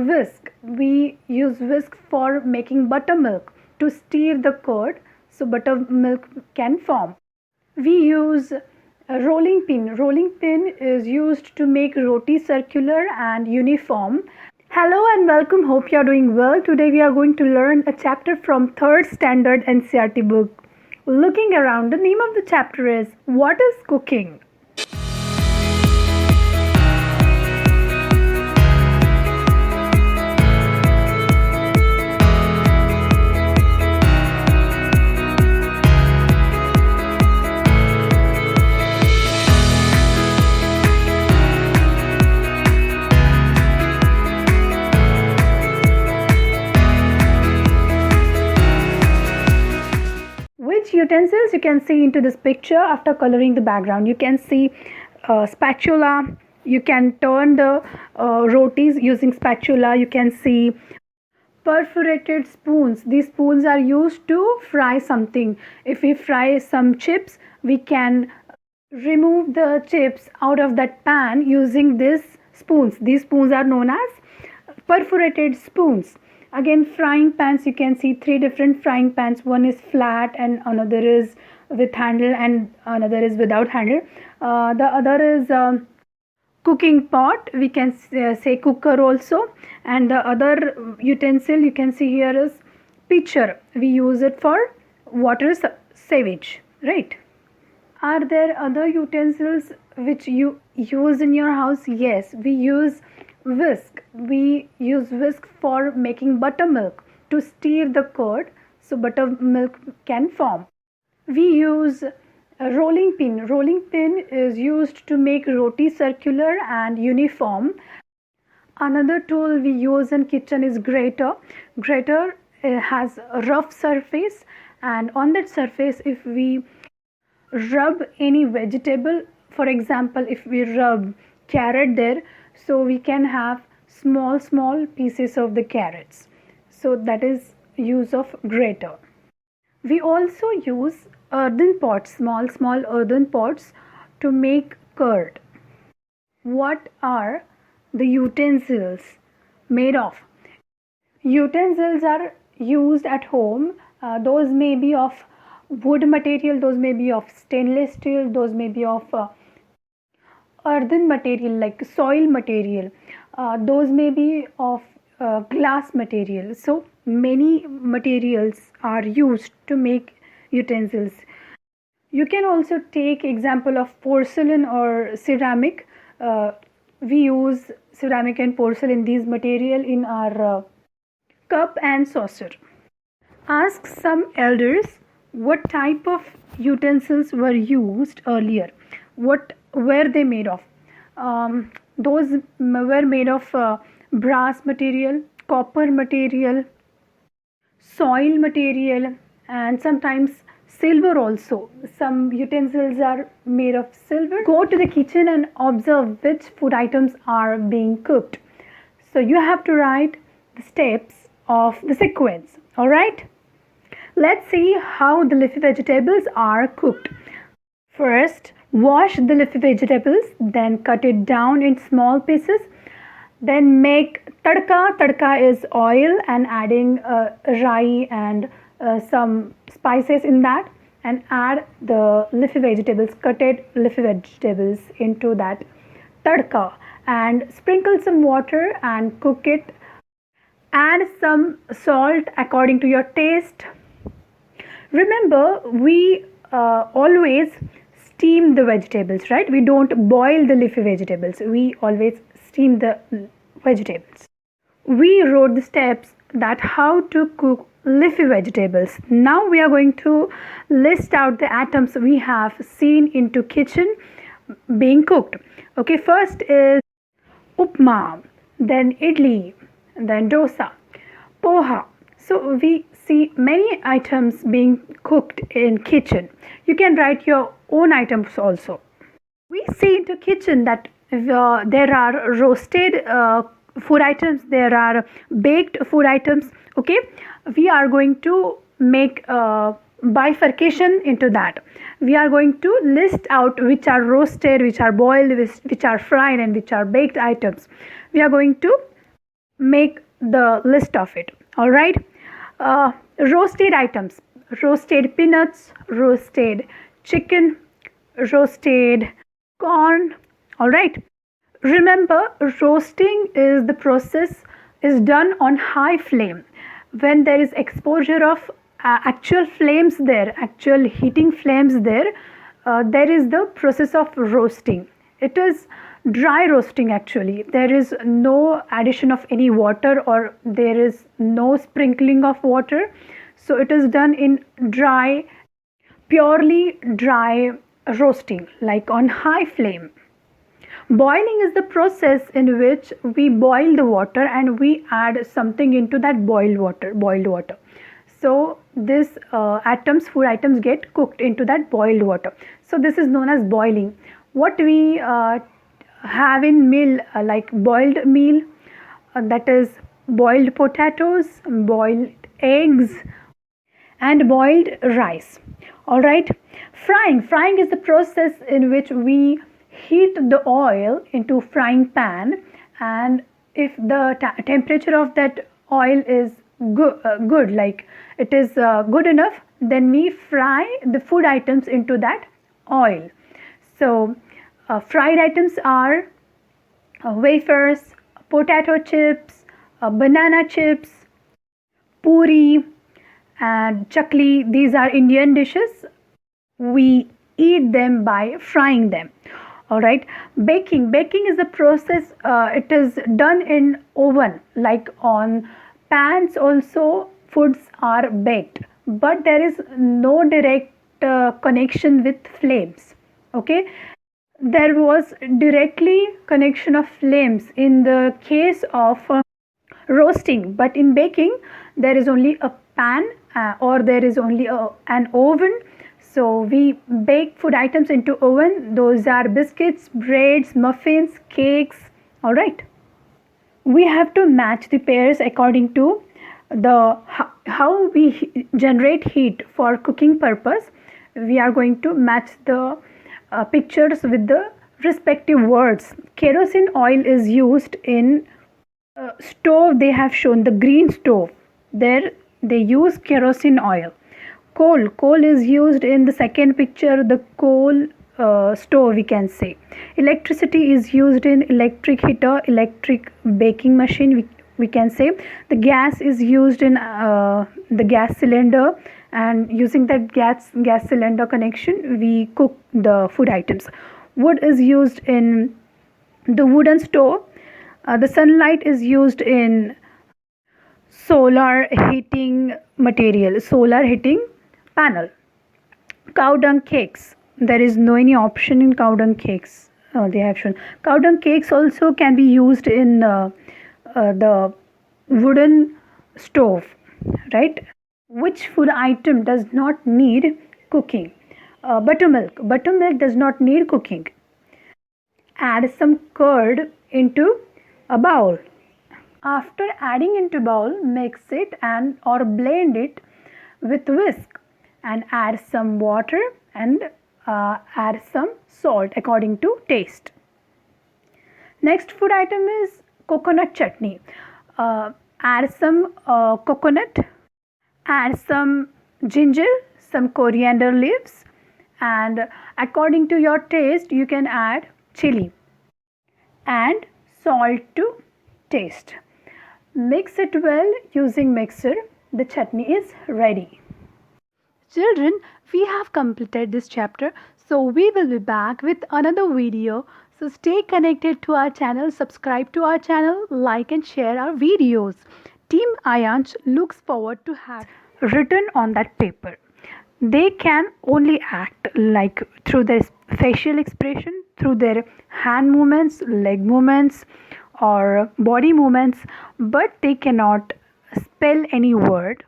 Whisk. We use whisk for making buttermilk to stir the curd so buttermilk can form. We use a rolling pin. Rolling pin is used to make roti circular and uniform. Hello and welcome. Hope you are doing well. Today we are going to learn a chapter from 3rd standard NCERT book. Looking around. The name of the chapter is What is Cooking? Which utensils you can see into this picture after coloring the background? You can see spatula. You can turn the rotis using spatula. You can see perforated spoons. These spoons are used to fry something. If we fry some chips, we can remove the chips out of that pan using these spoons. These spoons are known as perforated spoons. Again, frying pans, you can see 3 different frying pans. One is flat and another is with handle and another is without handle. The other is cooking pot, we can say cooker also. And the other utensil you can see here is pitcher. We use it for water savage, right? Are there other utensils which you use in your house? Yes, we use whisk. We use whisk for making buttermilk to stir the curd so buttermilk can form. We use a rolling pin. Rolling pin is used to make roti circular and uniform. Another tool we use in kitchen is grater. Grater has a rough surface, and on that surface if we rub any vegetable, for example if we rub carrot there, so we can have small pieces of the carrots. So that is use of grater. We also use earthen pots, small earthen pots to make curd. What are the utensils made of? Utensils are used at home. Those may be of wood material, those may be of stainless steel, those may be of earthen material like soil material, those may be of glass material. So many materials are used to make utensils. You can also take example of porcelain or ceramic. We use ceramic and porcelain, these material in our cup and saucer. Ask some elders what type of utensils were used earlier. What were they made of? Those were made of brass material, copper material, soil material, and sometimes silver also. Some utensils are made of silver. Go to the kitchen and observe which food items are being cooked. So you have to write the steps of the sequence. Alright? Let's see how the leafy vegetables are cooked. First, wash the leafy vegetables, then cut it down in small pieces. Then make tadka. Tadka is oil and adding rye and some spices in that, and add the leafy vegetables, cutted leafy vegetables into that tadka, and sprinkle some water and cook it. Add some salt according to your taste. Remember, we always steam the vegetables, right? We don't boil the leafy vegetables. We always steam the vegetables. We wrote the steps that how to cook leafy vegetables. Now we are going to list out the items we have seen into kitchen being cooked. Okay, first is upma, then idli, then dosa, poha. So we see many items being cooked in kitchen. You can write your own items also. We see into kitchen that there are roasted food items, there are baked food items. Okay, we are going to make bifurcation into that. We are going to list out which are roasted, which are boiled, which are fried, and which are baked items. We are going to make the list of it. All right. Roasted items: roasted peanuts, roasted chicken, roasted corn. All right. Remember, roasting is the process is done on high flame. When there is exposure of actual flames there, actual heating flames there, there is the process of roasting. It is dry roasting actually. There is no addition of any water or there is no sprinkling of water. So it is done in dry, purely dry roasting, like on high flame. Boiling is the process in which we boil the water and we add something into that boiled water. So this food items get cooked into that boiled water. So this is known as boiling. What we have in meal, like boiled meal, that is boiled potatoes, boiled eggs, and boiled rice. All right. Frying is the process in which we heat the oil into frying pan, and if the temperature of that oil is good, like it is good enough, then we fry the food items into that oil. So fried items are wafers, potato chips, banana chips, puri, and chakli. These are Indian dishes. We eat them by frying them. All right. Baking is the process. It is done in oven, like on pans also foods are baked, but there is no direct connection with flames. Okay. There was directly connection of flames in the case of roasting, but in baking there is only a pan or there is only an oven. So we bake food items into oven. Those are biscuits, breads, muffins, cakes. All right. We have to match the pairs according to the how we generate heat for cooking purpose. We are going to match the pictures with the respective words. Kerosene oil is used in stove. They have shown the green stove. There they use kerosene oil. Coal is used in the second picture, the coal stove we can say. Electricity is used in electric heater, electric baking machine we can say. The gas is used in the gas cylinder, and using that gas cylinder connection we cook the food items. Wood is used in the wooden stove. The sunlight is used in solar heating material, solar heating panel. Cow dung cakes, there is no any option in cow dung cakes. They have shown cow dung cakes also can be used in the wooden stove, right? Which food item does not need cooking? Buttermilk does not need cooking. Add some curd into a bowl. After adding into bowl, mix it and or blend it with whisk and add some water and add some salt according to taste. Next food item is coconut chutney. Add some coconut, add some ginger, some coriander leaves, and according to your taste you can add chili and salt to taste. Mix it well using mixer. The chutney is ready. Children, we have completed this chapter, so we will be back with another video. So stay connected to our channel, subscribe to our channel, like and share our videos. Team Ayansh looks forward to have written on that paper. They can only act like through their facial expression, through their hand movements, leg movements or body movements, but they cannot spell any word